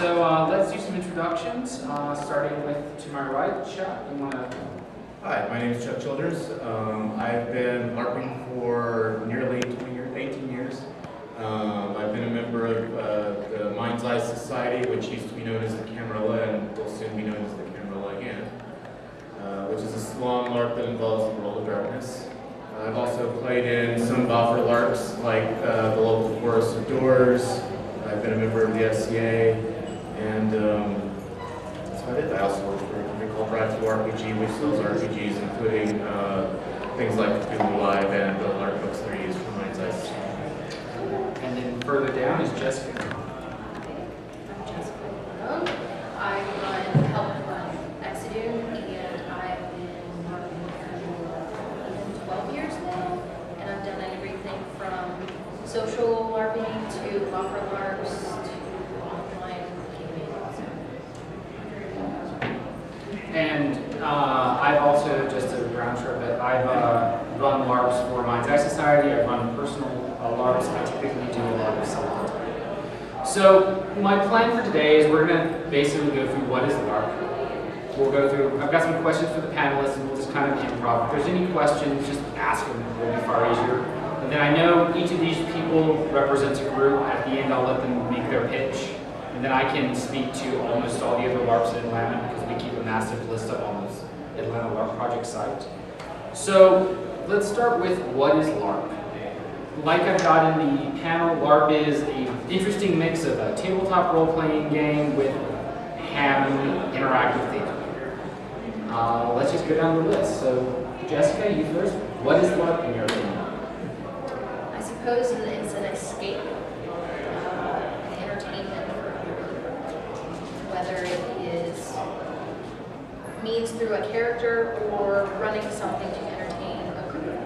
So let's do some introductions, starting with to my right, Chuck. You want to? Hi, my name is Chuck Childers. I've been LARPing for nearly 18 years. I've been a member of the Mind's Eye Society, which used to be known as the Camarilla and will soon be known as the Camarilla again, which is a salon LARP that involves the World of Darkness. I've also played in some buffer LARPs like the local Chorus of Doors. I've been a member of the SCA, and that's about it. I also work for a company called Drive to RPG, which sells RPGs, including things like Cthulhu Live and the LARP books that are used for Mind's Eye Society. And then further down is Jessica. I'm Jessica. I help run Exodune, and I've been working for 12 years now, and I've done everything from social LARPing to buffer LARPs to online gaming. And I've also, just to round trip it, I've run LARPs for Mind's Eye Society. I've run personal LARPs. I typically do a LARP salon. So my plan for today is we're going to basically go through what is LARP. We'll go through, I've got some questions for the panelists, and we'll just kind of improv. If there's any questions, just ask them. It'll be far easier. And then I know each of these people represents a group. At the end, I'll let them make their pitch. And then I can speak to almost all the other LARPs in Atlanta because we keep a massive list up on the Atlanta LARP Project site. So let's start with what is LARP. Like I've got in the panel, LARP is an interesting mix of a tabletop role-playing game with hammy interactive theme. Let's just go down the list. So Jessica, you first. What is LARP in your opinion? I suppose it's an escape, entertainment for everyone. Whether it is means through a character or running something to entertain a group.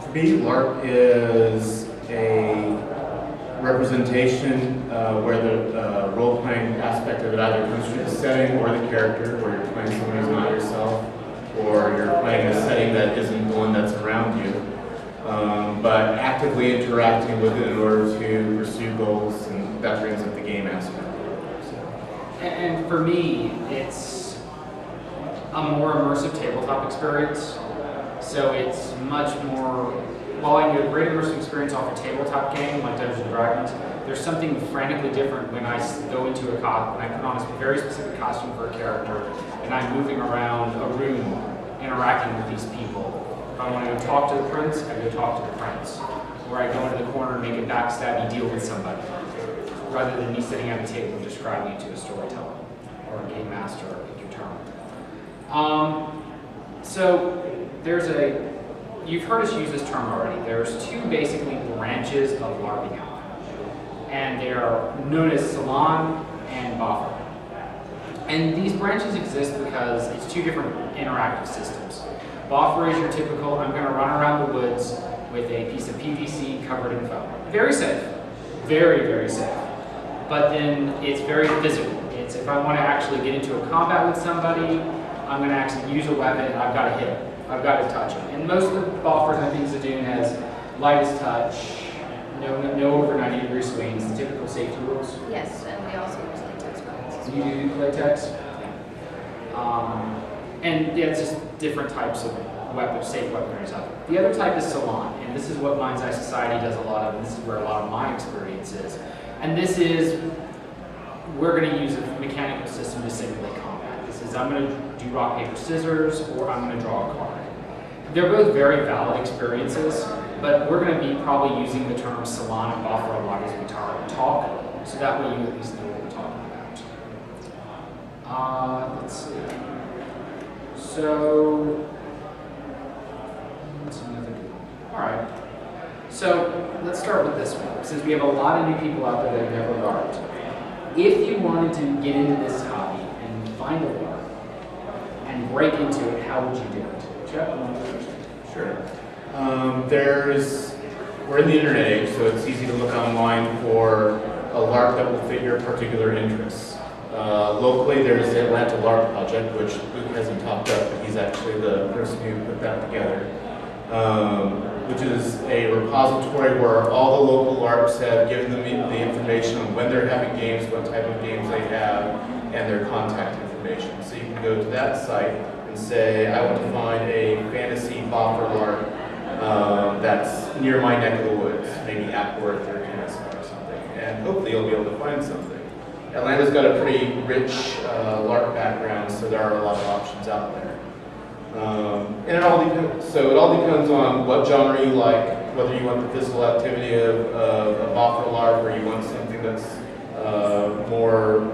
For me, LARP is a representation where the role-playing aspect of it either comes through the setting or the character, where you're playing someone who's not yourself, or you're playing a setting that isn't the one that's around you, but actively interacting with it in order to pursue goals, and that brings up the game aspect. And for me, it's a more immersive tabletop experience. So it's much more, while I get a great immersive experience off a tabletop game like Dungeons & Dragons, there's something frantically different when I go into when I put on a very specific costume for a character, and I'm moving around a room, interacting with these people. If I want to go talk to the prince, I go talk to the prince. Or I go into the corner and make a backstabby deal with somebody, rather than me sitting at a table and describing it to a storyteller or a game master, or pick your term. So there's you've heard us use this term already. There's two basically branches of LARPing out there, and they are known as salon and buffer. And these branches exist because it's two different interactive systems. Buffer is your typical, I'm going to run around the woods with a piece of PVC covered in foam. Very safe. Very, very safe. But then it's very physical. It's if I want to actually get into a combat with somebody, I'm going to actually use a weapon, I've got to hit it. I've got to touch them. And most of the buffers I think Zadune has lightest touch, no over 90-degree swings, the typical safety rules. Yes, and we also use latex weapons. You do latex? And yeah, it's just different types of weapons, safe weaponry out there. The other type is salon, and this is what Mind's Eye Society does a lot of, and this is where a lot of my experience is. And this is, we're going to use a mechanical system to simulate combat. This is, I'm going to do rock, paper, scissors, or I'm going to draw a card. They're both very valid experiences, but we're going to be probably using the term salon and buffer a lot as we talk, so that way you at least know what we're talking about. Let's see. So, that's another good one. All right. So let's start with this one, since we have a lot of new people out there that have never LARPed. If you wanted to get into this hobby and find a LARP and break into it, how would you do it? Chuck, you want to go first? Sure. We're in the internet age, so it's easy to look online for a LARP that will fit your particular interests. Locally, there's the Atlanta LARP Project, which Luke hasn't talked up, but he's actually the person who put that together. which is a repository where all the local LARPs have given them the information on when they're having games, what type of games they have, and their contact information. So you can go to that site and say, I want to find a fantasy boffer LARP that's near my neck of the woods, maybe Appworth or Kennesaw or something, and hopefully you'll be able to find something. Atlanta's got a pretty rich LARP background, so there are a lot of options out there. And it all depends on what genre you like, whether you want the physical activity of a boffer LARP or you want something that's more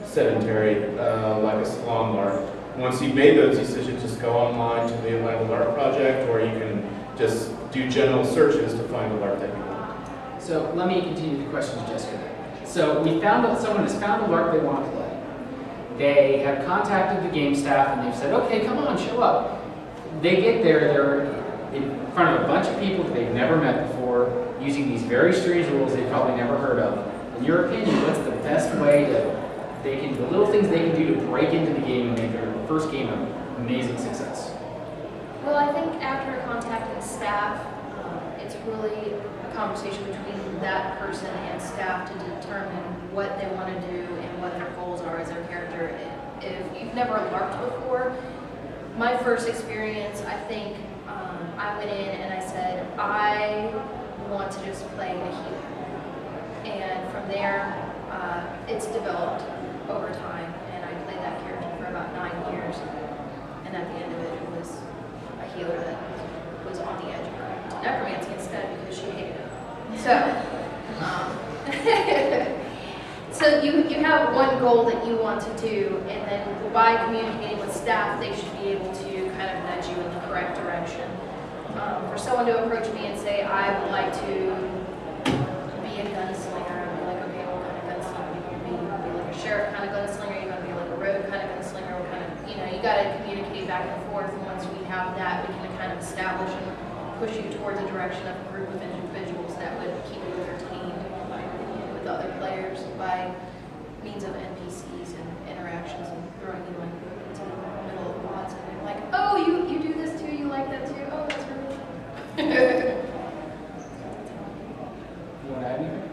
sedentary, like a salon LARP. Once you've made those decisions, just go online to the Atlanta LARP project, or you can just do general searches to find the LARP that you want. So let me continue the question to Jessica. So we found that someone has found a LARP they want to play. They have contacted the game staff and they've said, okay, come on, show up. They get there, they're in front of a bunch of people that they've never met before, using these very strange rules they've probably never heard of. In your opinion, what's the best way the little things they can do to break into the game and make their first game an amazing success? Well, I think after contacting staff, it's really a conversation between that person and staff to determine what they want to do and what their goals are as their character. If you've never LARPed before, my first experience, I think I went in and I said, I want to just play a healer. And from there, it's developed over time, and I played that character for about 9 years. And at the end of it, it was a healer that was on the edge of her necromancy instead because she hated it. So you have one goal that you want to do, and then by communicating with staff, they should be able to kind of nudge you in the correct direction. For someone to approach me and say, I would like to be a gunslinger, I'd be like, okay, what kind of gunslinger you want to be? You want to be like a sheriff kind of gunslinger, you want to be like a rogue kind of gunslinger, what kind of, you got to communicate back and forth, and once we have that, we can kind of establish and push you towards a direction of a group of individuals that would keep you entertained with other players by means of NPCs and interactions and throwing you into the middle of lots and being like, oh, you do this too, you like that too, oh, that's really You want to add anything?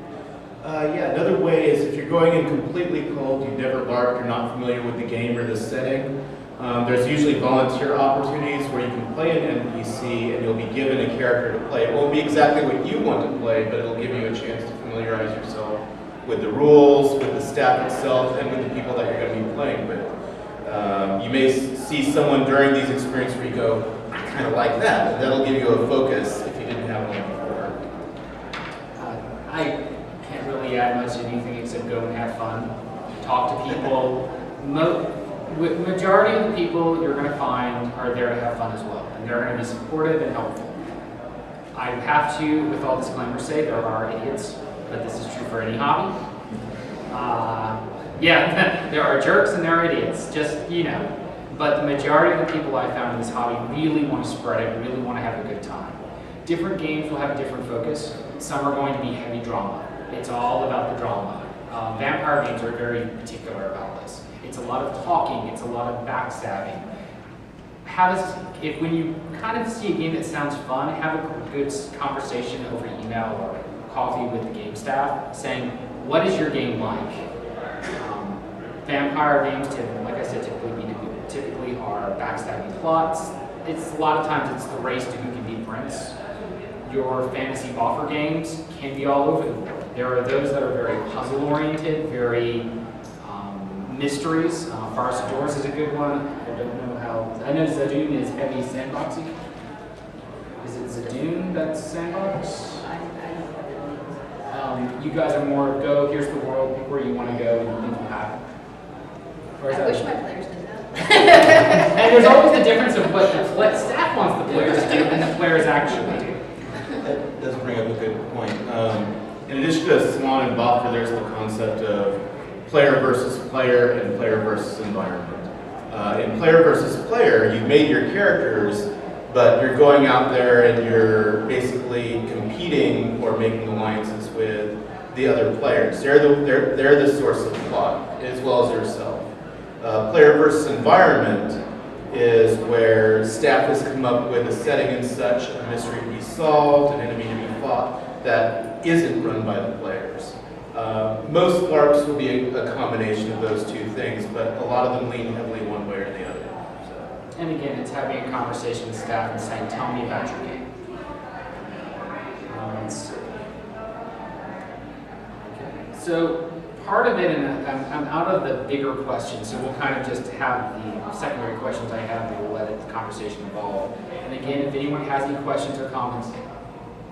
Yeah, another way is if you're going in completely cold, you've never LARPed, you're not familiar with the game or the setting, there's usually volunteer opportunities where you can play an NPC and you'll be given a character to play. It won't be exactly what you want to play, but it'll give you a chance to familiarize yourself with the rules, with the staff itself, and with the people that you're going to be playing with. You may see someone during these experiences where you go, I kind of like that, and that'll give you a focus if you didn't have one before. I can't really add much to anything except go and have fun, talk to people. Majority of the people you're going to find are there to have fun as well, and they're going to be supportive and helpful. I have to, with all disclaimers, say there are idiots, but this is true for any hobby. Yeah, there are jerks and there are idiots, just, But the majority of the people I found in this hobby really want to spread it, really want to have a good time. Different games will have a different focus. Some are going to be heavy drama. It's all about the drama. Vampire games are very particular about this. It's a lot of talking, it's a lot of backstabbing. When you kind of see a game that sounds fun, have a good conversation over email or coffee with the game staff saying, what is your game like? Vampire games, like I said, typically are backstabbing plots. It's a lot of times it's the race to who can beat Prince. Your fantasy boffer games can be all over the board. There are those that are very puzzle oriented, very mysteries. Forest of Doors is a good one. I don't know how. I know Zadoon is heavy sandboxy. Is it Zadoon that's sandbox? You guys are more go, here's the world, pick where you want to go, and things will happen. I wish my players did that. And there's always the difference of what staff wants the players to do and the players actually do. That does bring up a good point. In addition to Salon and Boffer, there's the concept of player versus player and player versus environment. In player versus player, you've made your characters, but you're going out there and you're basically competing or making alliances with the other players. They're the source of the plot, as well as yourself. Player versus environment, is where staff has come up with a setting and such, a mystery to be solved, an enemy to be fought, that isn't run by the players. Most LARPs will be a combination of those two things, but a lot of them lean heavily one way or the other. So. And again, it's having a conversation with staff and saying, tell me about your game. Let's see. Okay. So part of it, and I'm out of the bigger questions, so we'll kind of just have the secondary questions I have, and we'll let the conversation evolve. And again, if anyone has any questions or comments,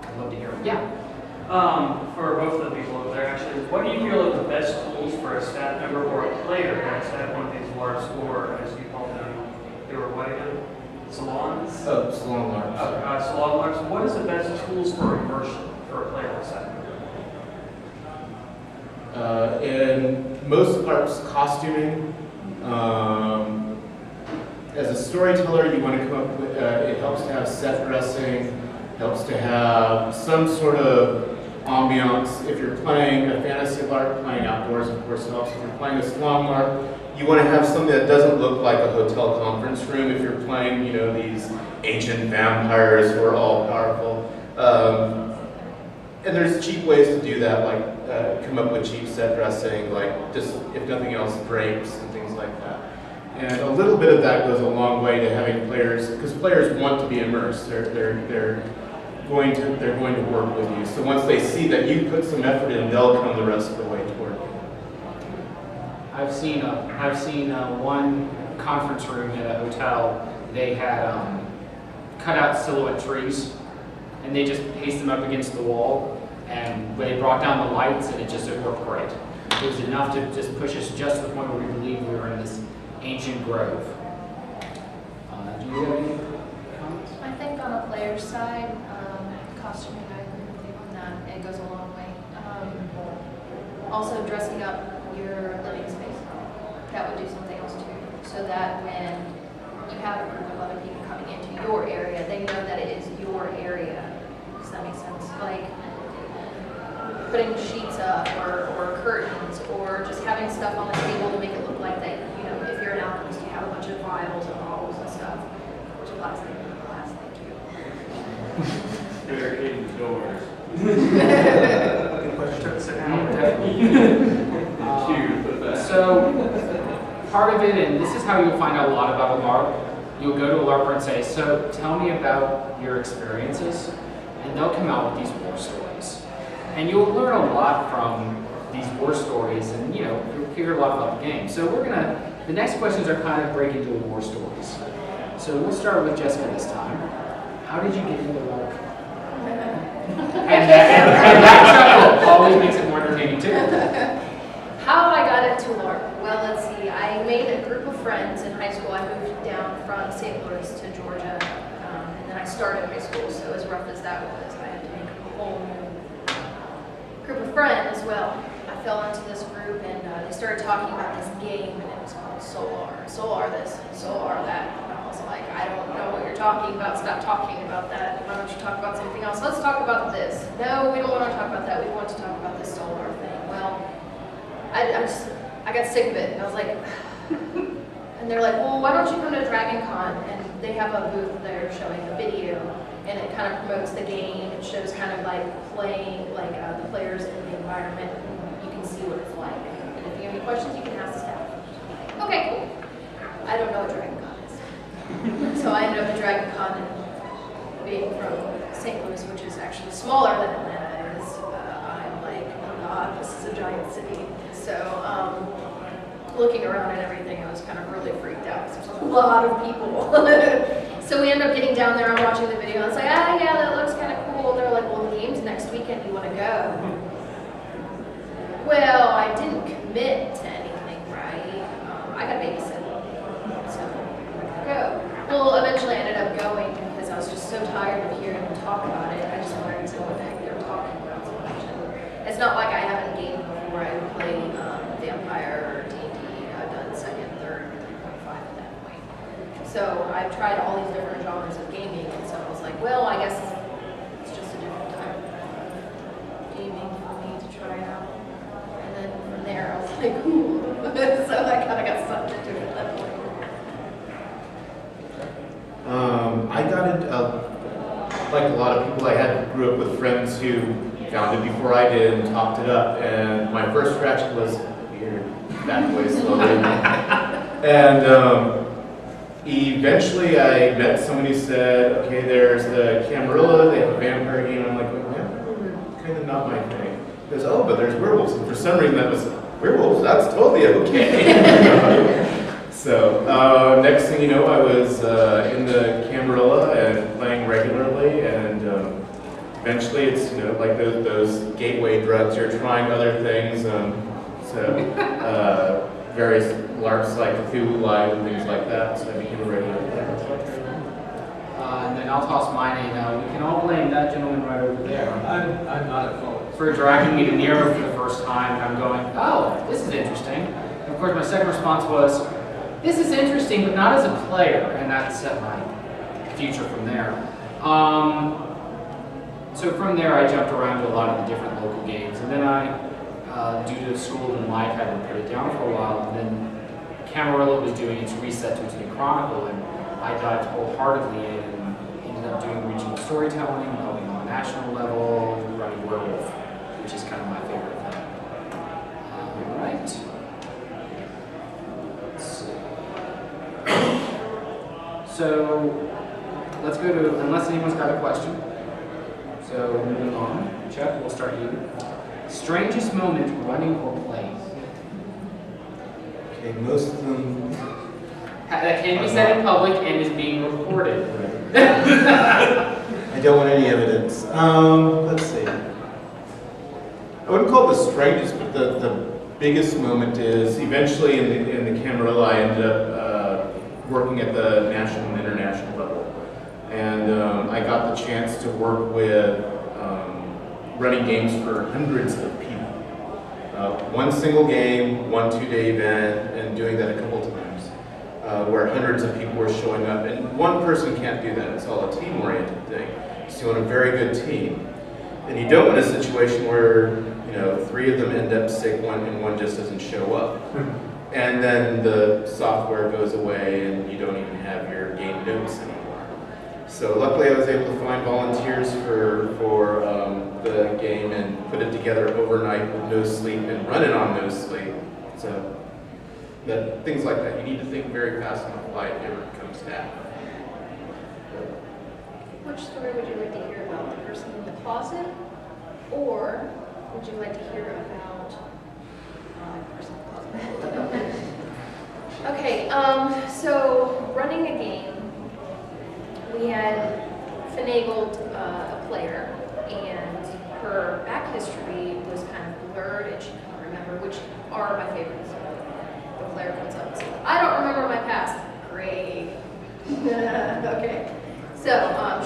I'd love to hear them. Yeah. For both of the people over there, actually, what do you feel are the best tools for a staff member or a player that's at one of these LARPs, or as you call them, they were what again? Salons? Oh, salon LARPs. Salon LARPs. What is the best tools for immersion for a player that's staff member? In most LARPs, costuming. As a storyteller, you want to come up with, it helps to have set dressing, helps to have some sort of ambiance. If you're playing a fantasy LARP, playing outdoors, of course, helps. If you're playing a salon LARP, you want to have something that doesn't look like a hotel conference room. If you're playing, you know, these ancient vampires who are all powerful. And there's cheap ways to do that, like come up with cheap set dressing, like just, if nothing else, drapes and things like that. And a little bit of that goes a long way to having players, because players want to be immersed. They're going to work with you. So once they see that you put some effort in, they'll come the rest of the way toward you. I've seen one conference room at a hotel. They had cut out silhouette trees, and they just pasted them up against the wall. And when they brought down the lights, and it worked great. It was enough to just push us just to the point where we believed we were in this ancient grove. Do you have any comments? I think on a player's side, costuming, I agree with you on that. It goes a long way. Also, dressing up your living space. That would do something else too. So that when you have a group of other people coming into your area, they know that it is your area. Does that make sense? Like putting sheets up or curtains, or just having stuff on the table to make it look like that, you know, if you're an alchemist, you have a bunch of vials and bottles and stuff. Which is last thing too. Barricading doors. So, part of it, and this is how you'll find out a lot about a LARP, you'll go to a LARPer and say, so tell me about your experiences, and they'll come out with these war stories. And you'll learn a lot from these war stories, and you'll hear a lot about the game. So the next questions are kind of break into war stories. So we'll start with Jessica this time. How did you get into LARP? And that chuckle always makes it more entertaining too. How I got into LARP? Well, let's see. I made a group of friends in high school. I moved down from St. Louis to Georgia, and then I started high school. So as rough as that was, I had to make a whole new group of friends. Well, I fell into this group, and they started talking about this game, and it was called Solar. Solar this, Solar that. And I was like, I don't know what you're talking about. Stop talking about that. Why don't you talk about something else? Let's talk about this. No, we don't want to talk about that. We want to talk about this Solar thing. Well, I got sick of it, and I was like, and they're like, well, why don't you come to DragonCon? And they have a booth there showing a video, and it kind of promotes the game. It shows kind of like playing, like the players in the environment. You can see what it's like. And if you have any questions, you can ask the staff. Okay, cool. I don't know what DragonCon is. So I ended up at DragonCon, and being from St. Louis, which is actually smaller than Atlanta is, I'm like, oh God, this is a giant city. So looking around and everything, I was kind of really freaked out because there's a lot of people. So we ended up getting down there, I'm watching the video, and I was like, yeah, that looks kind of cool. And they're like, well, the game's next weekend, you want to go? Well, I didn't commit to anything, right? I got babysit, so I go. Well, eventually I ended up going because I was just so tired of hearing them talk about it. I just wanted to know what the heck they were talking about so much. And it's not like I haven't gamed before. I would play Vampire or D&D. I've done 2nd, 3rd, 3.5 at that point. So I've tried all these different genres of gaming, and so I was like, well, I guess it's just a different type of gaming for me to try out. And then from there, I was like, ooh. So I kind of got sucked into it at that point. like a lot of people, grew up with friends who found it before I did and topped it up. And my first reaction was, weird, back away slowly. And eventually I met somebody who said, okay, there's the Camarilla, they have a vampire game. I'm like, well, vampire, kind of not my thing. He goes, oh, but there's werewolves. And for some reason that was, werewolves, that's totally okay. So next thing you know, I was in the Camarilla and playing regularly, and eventually it's like those gateway drugs. You're trying other things, various LARPs like Cthulhu Live and things like that. So I became a regular player. And then I'll toss my name out. We can all blame that gentleman right over there. I'm not at fault. For dragging me to Nero for the first time, and I'm going, oh, this is interesting. And of course, my second response was, this is interesting, but not as a player, and that set my future from there. So from there, I jumped around to a lot of the different local games, and then I, due to school and life, had to put it down for a while, and then Camarilla was doing its reset to its new Chronicle, and I dived wholeheartedly in and ended up doing regional storytelling, going on a national level, running Werewolf, which is kind of my favorite thing. All right. So let's go to, unless anyone's got a question. So moving on, Chuck, we'll start you. Strangest moment running or playing? Okay, most of them. That can be said in public and is being recorded. I don't want any evidence. Let's see. I wouldn't call it the strangest, but the biggest moment is eventually in the Camarilla, I ended up working at the national and international level. And I got the chance to work with running games for hundreds of people. One single game, 1-2-day event, and doing that a couple times, where hundreds of people were showing up. And one person can't do that. It's all a team-oriented thing. So you want a very good team. And you don't want a situation where 3 of them end up sick, and one just doesn't show up. And then the software goes away and you don't even have your game notes anymore. So luckily I was able to find volunteers for the game and put it together overnight with no sleep and run it on no sleep. So things like that. You need to think very fast on the fly if it ever comes down. Which story would you like to hear about? The person in the closet? Or would you like to hear about the person in the closet? Okay, so running a game, we had finagled a player, and her back history was kind of blurred, and she couldn't remember, which are my favorites. The player comes up and says, I don't remember my past. Great. Okay. So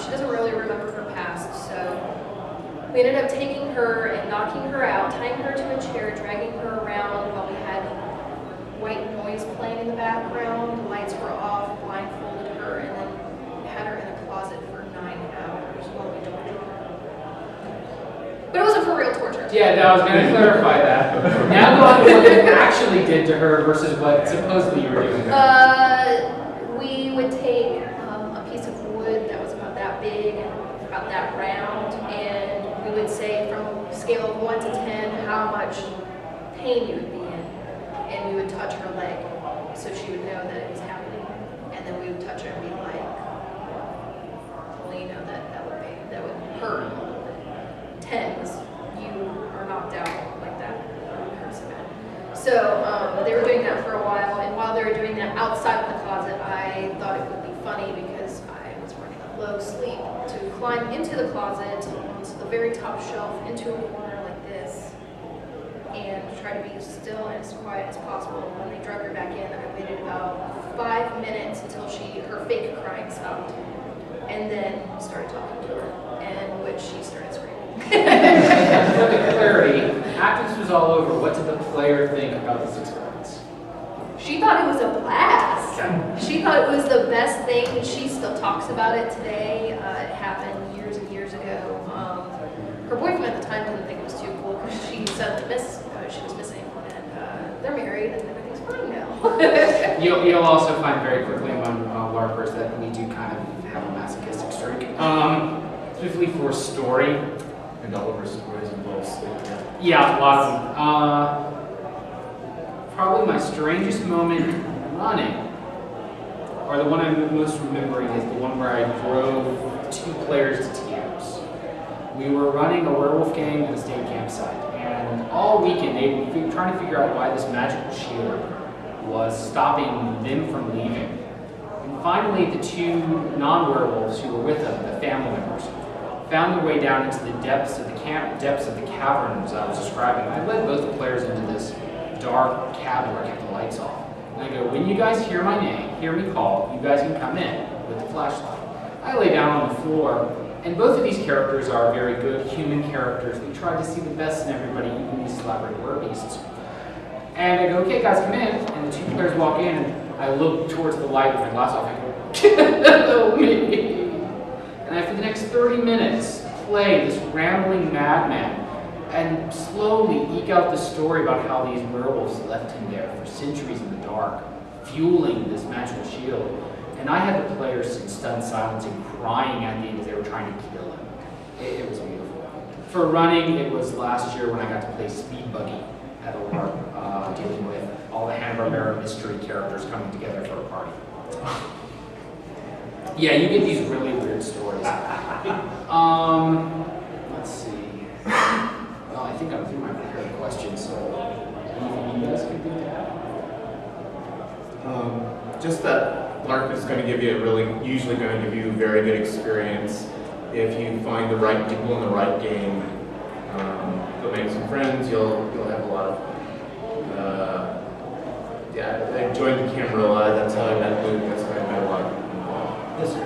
she doesn't really remember her past, so we ended up taking her and knocking her out, tying her to a chair, dragging her around while we had white noise playing in the background, the lights were off, blindfolded her, and then had her in a closet for 9 hours while we tortured her. But it wasn't for real torture. Yeah, no, I was going to clarify that. Now go on to what you actually did to her versus what supposedly you were doing. We would take a piece of wood that was about that big and about that round, and we would say from a scale of 1 to 10 how much pain you would be in, and we would touch her leg so she would know that it was happening, and then we would touch her and be like, well, you know that would hurt a little bit. 10s, you are knocked out like that. It hurts so bad. So they were doing that for a while, and while they were doing that outside of the closet, I thought it would be funny because I was running a low sleep to climb into the closet onto the very top shelf into a corner like this and try to be still and as quiet as possible. When they drug her back in, I waited about 5 minutes until her fake crying stopped, and then started talking to her, and which she started screaming. For the clarity, after this was all over, what did the player think about this experience? She thought it was a blast. She thought it was the best thing, and she still talks about it today. It happened years and years ago. Her boyfriend at the time didn't think it was too cool because she said she was missing, and they're married and everything's fine now. You'll also find very quickly among LARPers that we do kind of have a masochistic streak. Specifically for story. And all of our stories involve sleep. Yeah, a lot of them. Probably my strangest moment running, or the one I'm most remembering, is the one where I drove 2 players to tears. We were running a werewolf gang at a state campsite, and all weekend they'd been trying to figure out why this magical shield was stopping them from leaving. And finally, the 2 non-werewolves who were with them, the family members, found their way down into the depths of the caverns I was describing. I led both the players into this dark cabin where I kept the lights off. And I go, when you guys hear my name, hear me call, you guys can come in with the flashlight. I lay down on the floor, and both of these characters are very good human characters. We try to see the best in everybody, even these elaborate were beasts. And I go, okay guys, come in. And the 2 players walk in, and I look towards the light with my glass off. I go, kill me. And after the next 30 minutes, play this rambling madman and slowly eke out the story about how these werewolves left him there for centuries in the dark, fueling this magical shield. And I had the players in stunned silence and crying at me as they were trying to kill him. It was beautiful. For running, it was last year when I got to play Speed Buggy at a LARP, dealing with all the Hanna-Barbera mystery characters coming together for a party. Yeah, you get these really weird stories. Let's see. Well, I think I'm through my prepared questions, so anything you guys can think of? Just that LARP is going to give you usually going to give you a very good experience if you find the right people in the right game. You'll make some friends. You'll have a lot of. I joined the Camarilla. That's how I met Luke. That's how I met a lot of people involved. Yes, sir.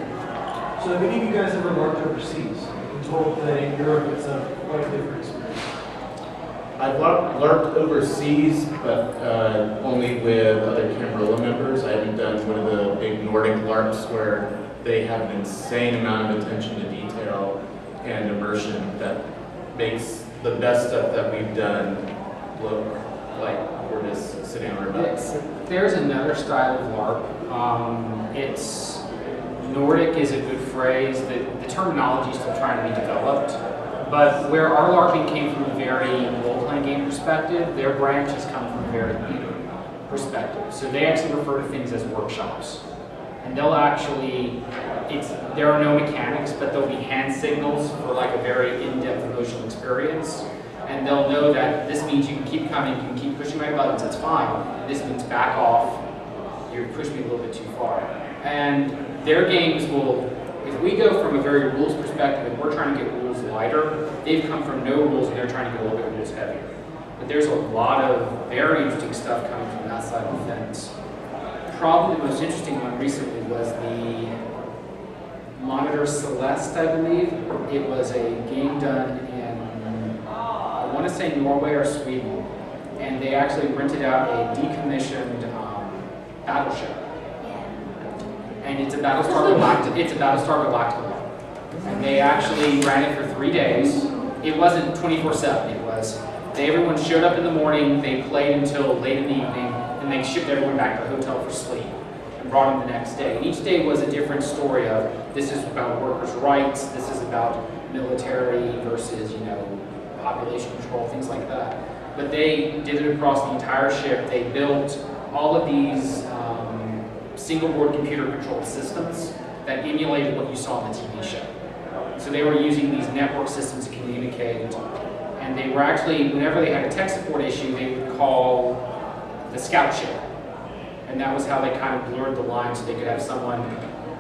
So have any of you guys ever LARPed overseas? I'm told that in Europe it's a quite a different experience. I've LARPed overseas, but only with other Camarilla members. I haven't done one of the big Nordic LARPs where they have an insane amount of attention to detail and immersion that makes the best stuff that we've done look like we're just sitting on our butts. There's another style of LARP. It's Nordic is a good phrase. The terminology is still trying to be developed. But where our LARPing came from a very role-playing game perspective, their branch has come from a very theater perspective. So they actually refer to things as workshops. And they'll actually, there are no mechanics, but there'll be hand signals for like a very in-depth emotional experience. And they'll know that this means you can keep coming, you can keep pushing my buttons, that's fine. And this means back off, you pushed me a little bit too far. And their games will, if we go from a very rules perspective and we're trying to get rules lighter, they've come from no rules and they're trying to get a little bit rules heavier. But there's a lot of very interesting stuff coming from that side of the fence. Probably the most interesting one recently was the Monitor Celeste, I believe. It was a game done in, I want to say Norway or Sweden. And they actually rented out a decommissioned battleship. And it's a Battlestar Galactica. And they actually ran it for 3 days. It wasn't 24/7. It was everyone showed up in the morning, they played until late in the evening, and they shipped everyone back to the hotel for sleep and brought them the next day. And each day was a different story of this is about workers' rights, this is about military versus population control, things like that. But they did it across the entire ship. They built all of these single board computer controlled systems that emulated what you saw on the TV show. So they were using these network systems to communicate, and they were actually, whenever they had a tech support issue, they would call the scout ship. And that was how they kind of blurred the line so they could have someone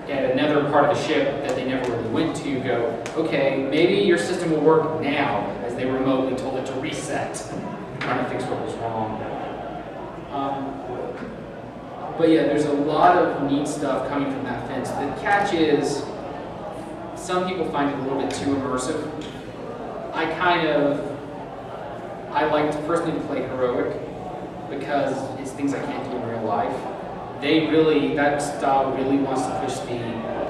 at another part of the ship that they never really went to go, okay, maybe your system will work now, as they remotely told it to reset, trying to fix what was wrong. But yeah, there's a lot of neat stuff coming from that fence. The catch is, some people find it a little bit too immersive. I like to personally play heroic because it's things I can't do in real life. That style really wants to push the,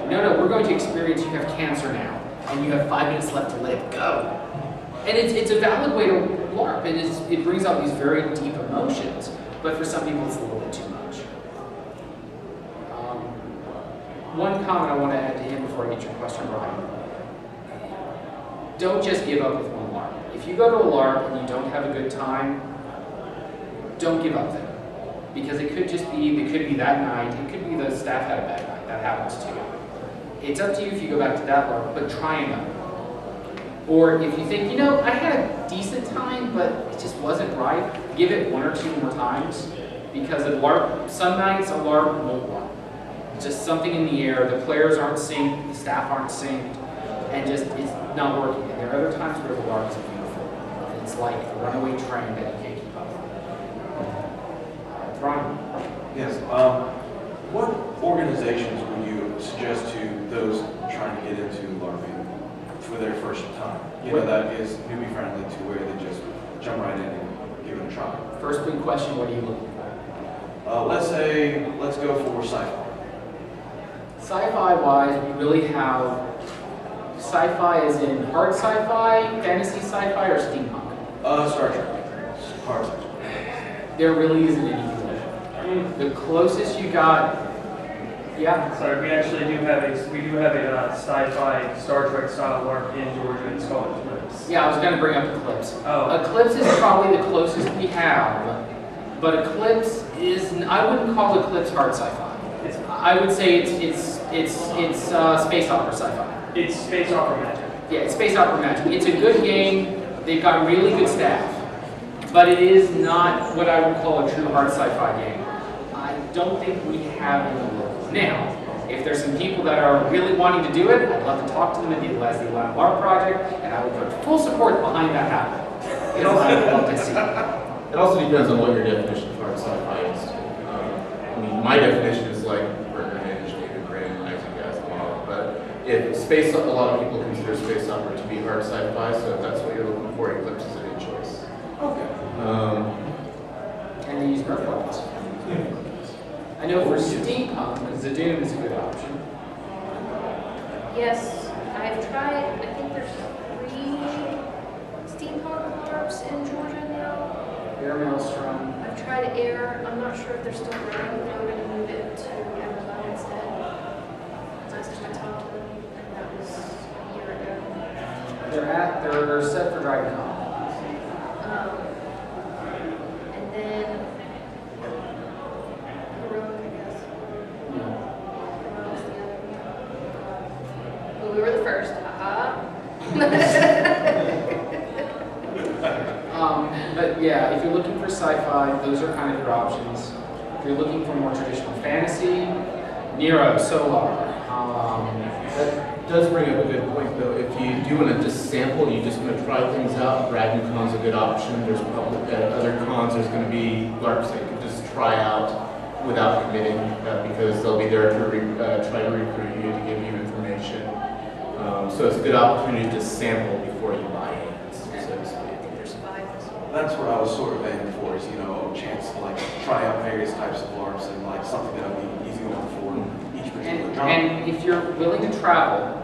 no, we're going to experience you have cancer now, and you have 5 minutes left to let it go. And it's a valid way to LARP. It brings out these very deep emotions, but for some people it's a little bit too much. one comment I want to add to him before I get your question, Brian. Don't just give up with one LARP. If you go to a LARP and you don't have a good time, don't give up there. Because it could be that night, it could be the staff had a bad night, that happens too. It's up to you if you go back to that LARP, but try another. Or if you think, I had a decent time, but it just wasn't right, give it 1 or 2 more times. Because a LARP, some nights a LARP won't work. Just something in the air, the players aren't synced, the staff aren't synced, and just it's not working. And there are other times where the LARP is beautiful. It's like the runaway train that you can't keep up with. Brian? Yes. What organizations would you suggest to those trying to get into LARPing for their first time? That is newbie friendly to where they just jump right in and give it a try. First big question, what are you looking for? Let's go for sci-fi. Sci-fi wise, we really have sci-fi as in hard sci-fi, fantasy sci-fi, or steampunk? Star Trek. Hard sci-fi. There really isn't any. The closest you got, yeah. Sorry, we actually do have a sci-fi Star Trek style LARP in Georgia. It's called Eclipse. Yeah, I was going to bring up Eclipse. Oh. Eclipse is probably the closest we have, but Eclipse is, I wouldn't call Eclipse hard sci-fi. I would say it's space opera sci-fi. It's space opera magic. Yeah, it's space opera magic. It's a good game. They've got really good staff, but it is not what I would call a true hard sci-fi game. I don't think we have any locals. Now, if there's some people that are really wanting to do it, I'd love to talk to them and do the Leslie Lamb LARP project, and I would put full support behind that happening. I would love to see it. It also depends on what your definition of hard sci-fi is. My definition is like Bernard Manage, David Graham, Isaac Asimov. But if space, a lot of people consider space opera to be hard sci-fi, so if that's what you're looking for, Eclipse is a good choice. Okay. And they use Nerf weapons. I know for steampunk, Zadoon is a good option. Yes, I've tried, I think there's 3 steampunk LARPs in Georgia now. Air Maelstrom. I've tried Air, I'm not sure if they're still running, they were going to move it to Amazon instead. Last time I talked to them, and that was a year ago. They're set for DragonCon. And then, Heroic, I guess. What was the other one? Well, we were the first, But yeah, if you're looking for sci-fi, those are kind of your options. If you're looking for more traditional fantasy, Nero, Solar. That does bring up a good point, though. If you do want to just sample, you just want to try things out, DragonCon's a good option. There's probably other cons, there's going to be LARPs that you can just try out without committing, because they'll be there to try to recruit you, to give you information. So it's a good opportunity to sample before you buy in, so to speak. That's what I was sort of aiming for, is a chance to try out various types of LARPs and something that'll be easy enough for each particular genre. And if you're willing to travel,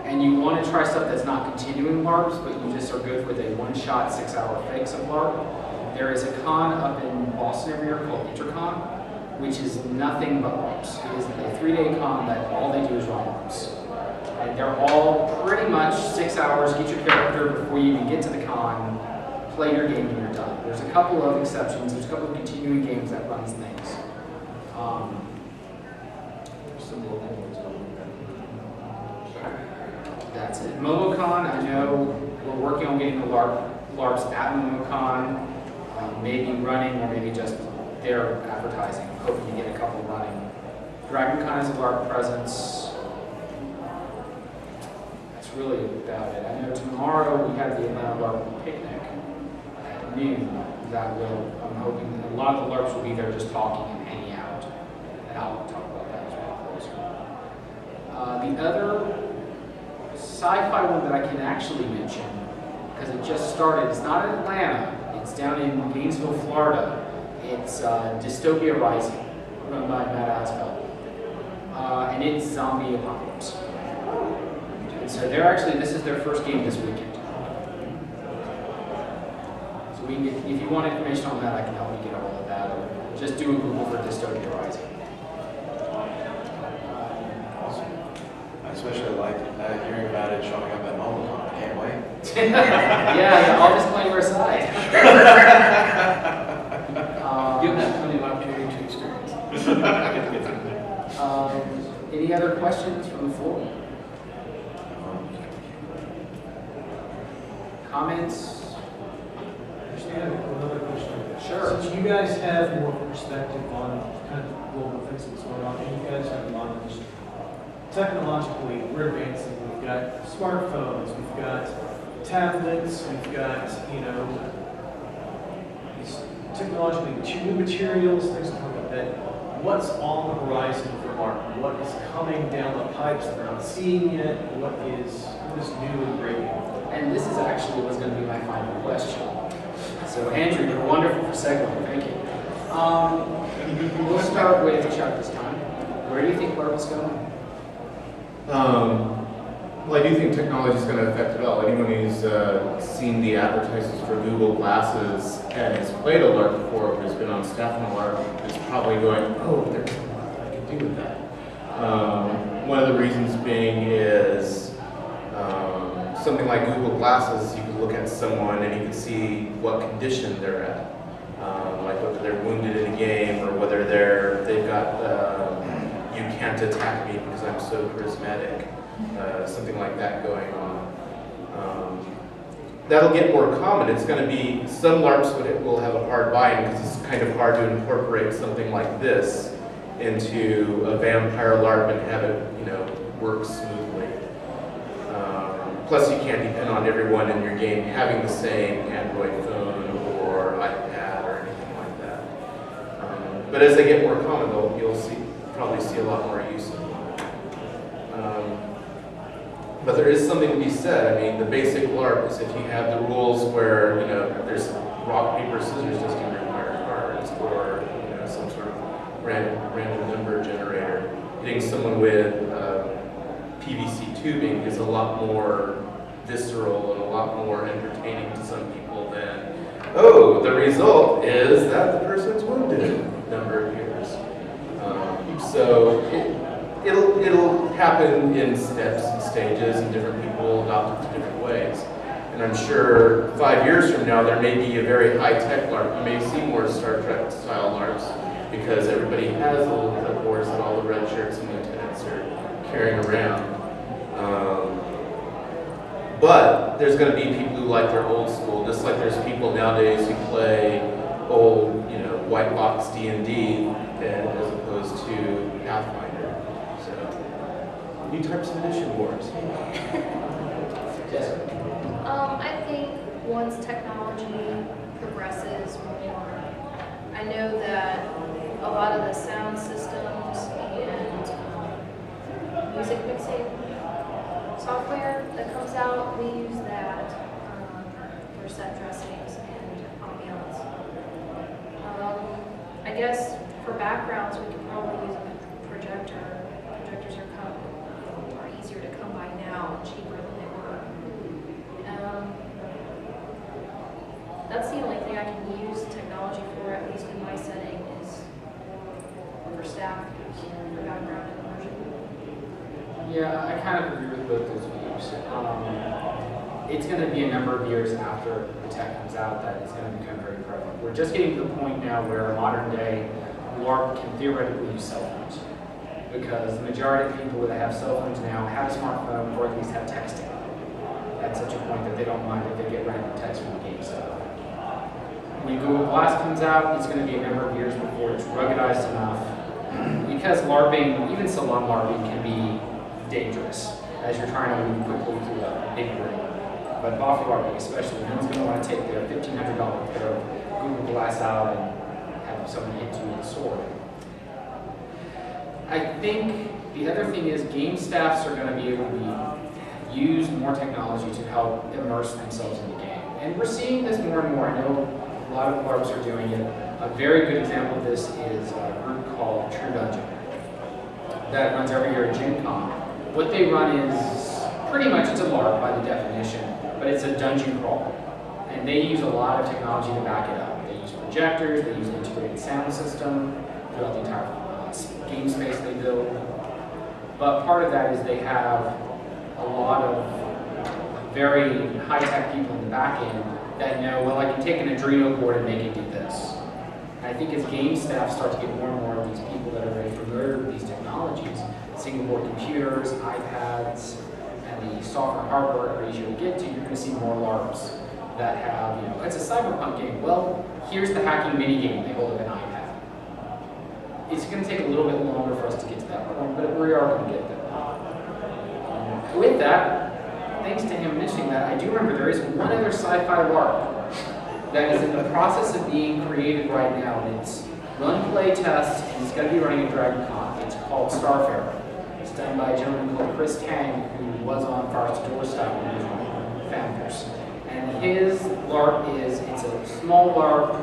and you want to try stuff that's not continuing LARPs, but you just are good with a one-shot, 6-hour fix of LARP, there is a con up in Boston every year called Intercon, which is nothing but LARPs. It is a 3-day con that all they do is run LARPs. And they're all pretty much 6 hours, get your character before you even get to the con, play your game and you're done. There's a couple of exceptions. There's a couple of continuing games that runs things. Some local ones. That's it. MomoCon, I know we're working on getting the LARPs at MomoCon, maybe running or maybe just their advertising. I'm hoping to get a couple running. DragonCon is a LARP presence. That's really about it. I know tomorrow we have the Atlanta LARP picnic at noon. That will, I'm hoping that a lot of the LARPs will be there just talking and hanging out. And I'll talk about that as well closer. The other sci-fi one that I can actually mention, because it just started, it's not in Atlanta, it's down in Gainesville, Florida. It's Dystopia Rising, run by Matt Asfeld. And it's zombie apocalypse. And so they're actually, this is their first game this weekend. So we can get, if you want information on that, I can help you get a hold of that, or just do a Google for Dystopia Rising. especially like hearing about it showing up at AndoCon. I can't wait. Yeah, all disclaimer aside. You'll have plenty of opportunity to experience. Any other questions from the floor? Comments? Understand another question. Sure. Since you guys have more perspective on kind of global things that's going on, and you guys have knowledge, technologically, we're advancing. We've got smartphones, we've got tablets, we've got, these technologically new materials, things like that. What's on the horizon for LARP? What is coming down the pipes that we're not seeing yet? What is new and breaking? And this is actually what's going to be my final question. So Andrew, you're wonderful for segueing. Thank you. We'll start with Chuck this time. Where do you think LARP is going? Well, I do think technology is going to affect it all. Anyone who's seen the advertisements for Google Glasses and has played a LARP before, or has been on staff in a LARP, is probably going, oh, there's something I can do with that. One of the reasons being is something like Google Glasses, you can look at someone and you can see what condition they're at. Like whether they're wounded in a game or whether they've got, you can't attack me because I'm so charismatic. Something like that going on. That'll get more common. It's going to be, some LARPs will have a hard buy-in because it's kind of hard to incorporate something like this into a vampire LARP and have it, work smoothly. Plus, you can't depend on everyone in your game having the same Android phone or iPad or anything like that. But as they get more common, you'll probably see a lot more use of them. But there is something to be said. I mean, the basic LARP is if you have the rules where, there's rock, paper, scissors just to require cards, or, some sort of random number generator. Getting someone with PVC tubing is a lot more visceral and a lot more entertaining to some people than, oh, the result is that the person's wounded in a number of years. So it'll happen in steps and stages, and different people adopt it to different ways. And I'm sure 5 years from now, there may be a very high-tech LARP. You may see more Star Trek-style LARPs because everybody has the little clipboards that all the red shirts and lieutenants are carrying around. But there's going to be people who like their old school, just like there's people nowadays who play old, white box D&D as opposed to Pathfinder. So, new types of edition wars. Yes. I think once technology progresses more, I know that a lot of the sound systems and music mixing software that comes out, we use that for set dressings and ambiance. I guess for backgrounds, we could probably use a projector. Projectors are easier to come by now and cheaper than they were. That's the only thing I can use technology for, at least in my setting, is for staff for background immersion. Yeah, I kind of agree with both those views. It's going to be a number of years after the tech comes out that it's going to become very prevalent. We're just getting to the point now where modern day LARP can theoretically use cell phones, because the majority of people that have cell phones now have a smartphone or at least have texting at such a point that they don't mind if they get random text from the game setup. When Google Glass comes out, it's going to be a number of years before it's ruggedized enough, because LARPing, even salon LARPing, can be dangerous as you're trying to move quickly through a big room. But off LARPing especially, no one's going to want to take their $1,500 pair of Google Glass out and have someone hit you with a sword. I think the other thing is game staffs are going to be able to use more technology to help immerse themselves in the game. And we're seeing this more and more. I know a lot of LARPs are doing it. A very good example of this is a group called True Dungeon that runs every year at Gen Con. What they run is pretty much, it's a LARP by the definition, but it's a dungeon crawl. And they use a lot of technology to back it up. They use projectors, they use an integrated sound system throughout the entire game space they build. But part of that is they have a lot of very high-tech people in the back end that know, well, I can take an Adreno board and make it do this. And I think as game staff start to get more and more of these people that are very familiar with these technologies, single-board computers, iPads, and the software hardware ratio to get to, you're going to see more LARPs that have, it's a cyberpunk game. Well, here's the hacking mini game. They hold up an iPad. It's going to take a little bit longer for us to get to that point, but we are going to get there. With that, thanks to him mentioning that, I do remember there is one other sci-fi LARP that is in the process of being created right now, and it's run, play, test, and it's going to be running at DragonCon. It's called Starfarer. It's done by a gentleman called Chris Tang, who was on Fires to Doorstep, one of the founders. And his LARP it's a small LARP,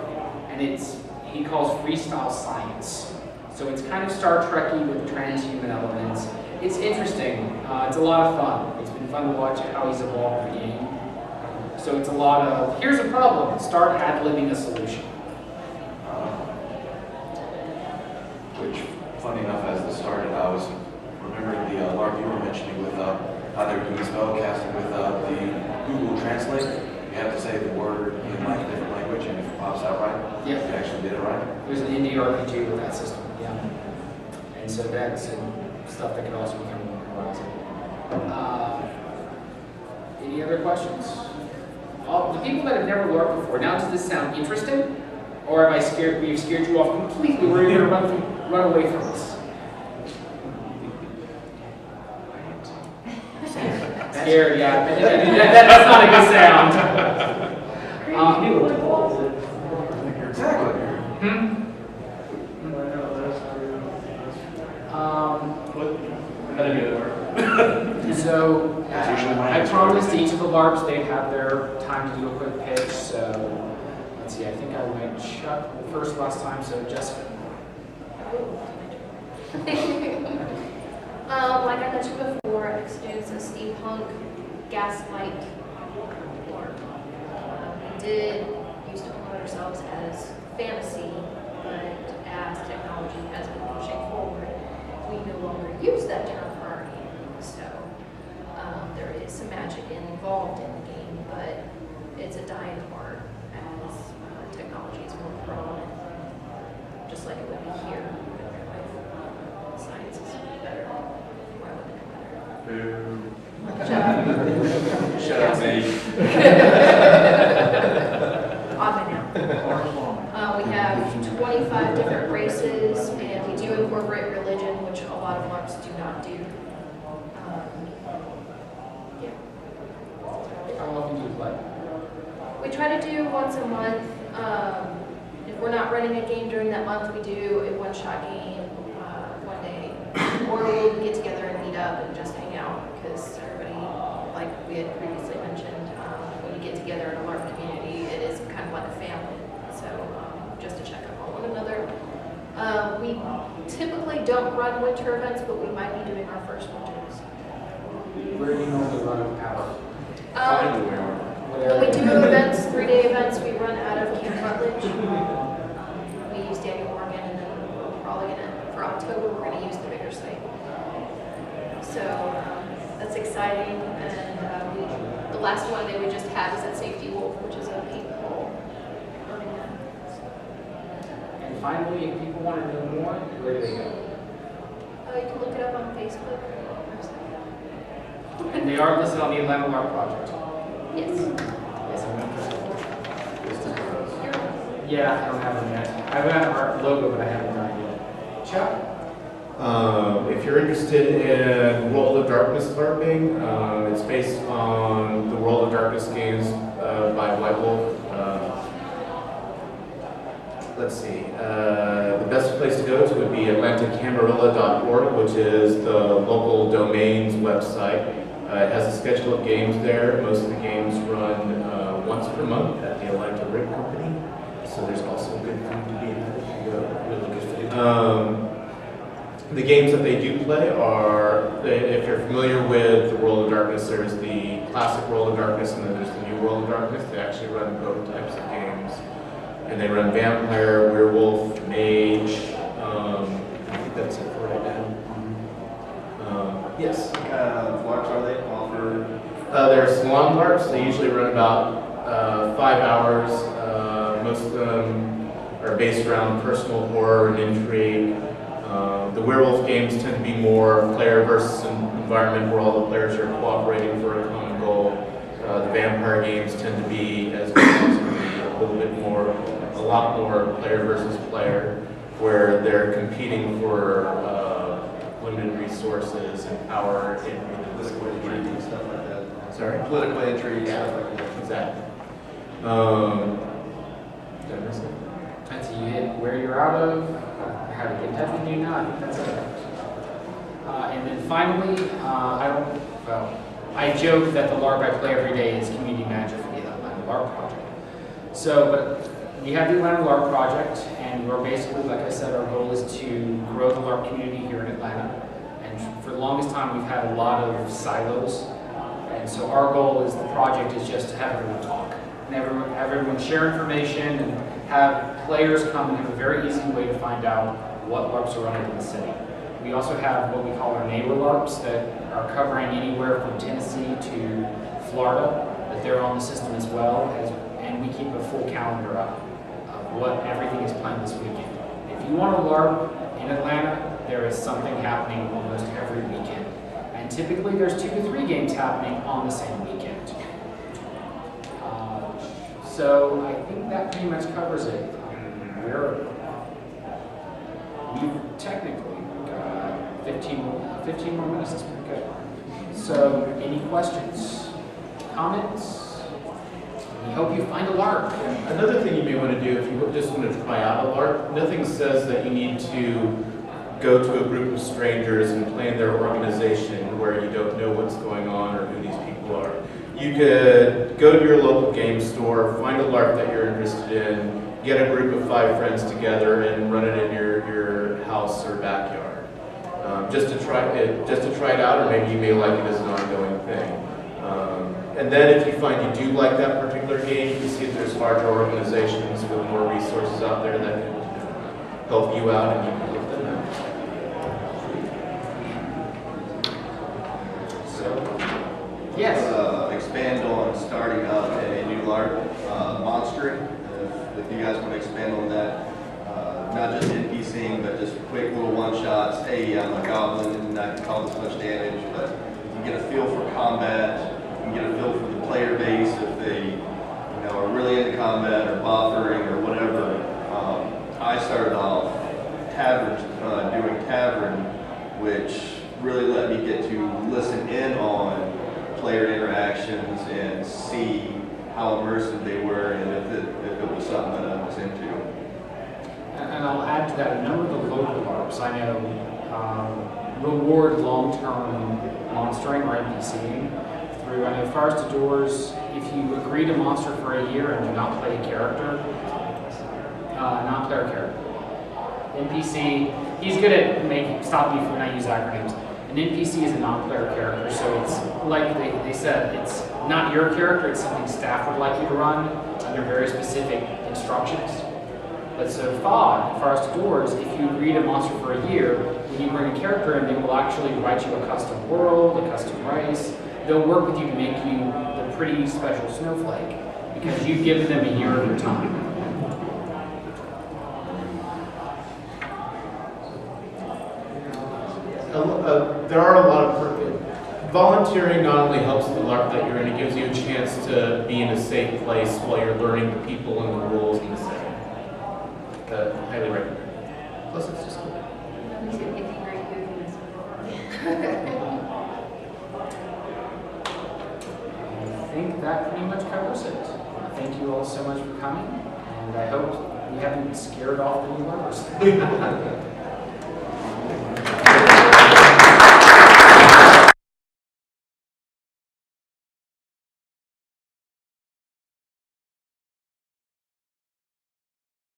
and he calls freestyle science. So it's kind of Star Trek-y with transhuman elements. It's interesting. It's a lot of fun. It's been fun to watch how he's evolved the game. So it's a lot of, here's a problem, start ad-libbing a solution. Which, funny enough, as this started, I was remembering the LARP you were mentioning with how they were doing spellcasting with the Google Translate. You have to say the word in like a different language, and if it pops out right, Yeah. you actually did it right. There's an indie RPG with that system, yeah. And so that's stuff that can also become more horizon. Any other questions? The people that have never LARPed before, now does this sound interesting? Or have we've scared you off completely? We're going to run away from this. Scared, yeah. That's not a good sound. Exactly. So, I promised each of the LARPs they'd have their time to do a quick pitch, so let's see, I think I went Chuck first last time, so Jessica. Like I mentioned before, Exodus is a steampunk gaslight LARP. We used to promote ourselves as fantasy, but as technology has been pushing forward, we no longer use that term for our game. So there is some magic involved in the game, but it's a dying art as technology is more prominent, just like it would be here in real life. Science is better. Why would it be better? Shut up, Nate. On my now. We have 25 different races, and we do incorporate religion, which a lot of LARPs do not do. Yeah. How often do you play? We try to do once a month. If we're not running a game during that month, we do a one-shot game one day. Or we'll get together and meet up and just hang out, because everybody, like we had previously mentioned, when you get together in a LARP community, it is kind of like a family. So just to check up on one another. We typically don't run winter events, but we might be doing our first winters. Where do you normally run out of? When we do events, 3-day events, we run out of Camp Rutledge. We use Daniel Morgan, and then we're probably for October, we're gonna use the bigger site. So that's exciting, and the last one that we just had is at Safety Wolf, which is a paintball arena. And finally, if people want to know more, where do they go? You can look it up on Facebook. And they are listed on the Atlanta LARP project. Yes. Yes, I'm interested. Yeah, I don't have them yet. I've got our logo, but I haven't done it yet. Chuck? If you're interested in World of Darkness LARPing, it's based on the World of Darkness games by White Wolf. Let's see. The best place to go to would be atlantacamarilla.org, which is the local domain's website. It has a schedule of games there. Most of the games run once per month at the Atlanta Rig Company, so there's also good food to be had if you go. Really good food. The games that they do play are, if you're familiar with the World of Darkness, there's the classic World of Darkness, and then there's the new World of Darkness. They actually run both types of games. And they run Vampire, Werewolf, Mage, I think that's it for right now. Yes. What kind of LARPs are they offer? There's long LARPs. They usually run about 5 hours. Most of them are based around personal horror and intrigue. The werewolf games tend to be more player versus environment where all the players are cooperating for a common goal. The vampire games tend to be, as a little bit more, a lot more player versus player, where they're competing for limited resources and power in Political intrigue and stuff like that. Sorry? Political intrigue, Yeah. stuff like that. Exactly. Did I miss it? Until you hit where you're out of, how to get in touch with you now, I think that's it. And then finally, I joke that the LARP I play every day is community manager for the Atlanta LARP project. So, but we have the Atlanta LARP project, and we're basically, like I said, our goal is to grow the LARP community here in Atlanta. And for the longest time, we've had a lot of silos. And so our goal is the project is just to have everyone talk. And have everyone share information and have players come and have a very easy way to find out what LARPs are running in the city. We also have what we call our neighbor LARPs that are covering anywhere from Tennessee to Florida, that they're on the system as well, and we keep a full calendar up of what everything is planned this weekend. If you want to LARP in Atlanta, there is something happening almost every weekend. And typically there's 2 to 3 games happening on the same weekend. So I think that pretty much covers it. We've technically got 15 more minutes. That's pretty good. So any questions, comments? We hope you find a LARP. Another thing you may want to do if you just want to try out a LARP, nothing says that you need to go to a group of strangers and plan their organization where you don't know what's going on or who these people are. You could go to your local game store, find a LARP that you're interested in, get a group of 5 friends together and run it in your house or backyard. Just to try it out, or maybe you may like it as an ongoing thing. And then if you find you do like that particular game, you can see if there's larger organizations with more resources out there that can help you out and you can help them out. So, yes. Expand on starting up a new LARP, monstering. If you guys want to expand on that, not just NPCing, but just quick little one-shots. Hey, I'm a goblin and I can cause this much damage, but you get a feel for combat. You get a feel for the player base if they, are really into combat or buffering or whatever. I started off doing tavern, which really let me get to listen in on player interactions and see how immersive they were and if it was something that I was into. And I'll add to that, a number of the local LARPs I know reward long-term monstering or NPCing through, I know Forest to Doors, if you agree to monster for a year and do not play a character, non-player character. NPC, he's good at stop me from when I use acronyms. An NPC is a non-player character, so it's like they said, it's not your character, it's something staff would like you to run under very specific instructions. But so Forest to Doors, if you agree to monster for a year, when you bring a character in, they will actually write you a custom world, a custom race. They'll work with you to make you the pretty special snowflake because you've given them a year of your time. There are a lot of volunteering not only helps the LARP that you're in, it gives you a chance to be in a safe place while you're learning the people and the rules and the setting. Highly recommend. Plus it's just cool. He's gonna get the great movies. I think that pretty much covers it. Thank you all so much for coming, and I hope we haven't scared off the new LARPers.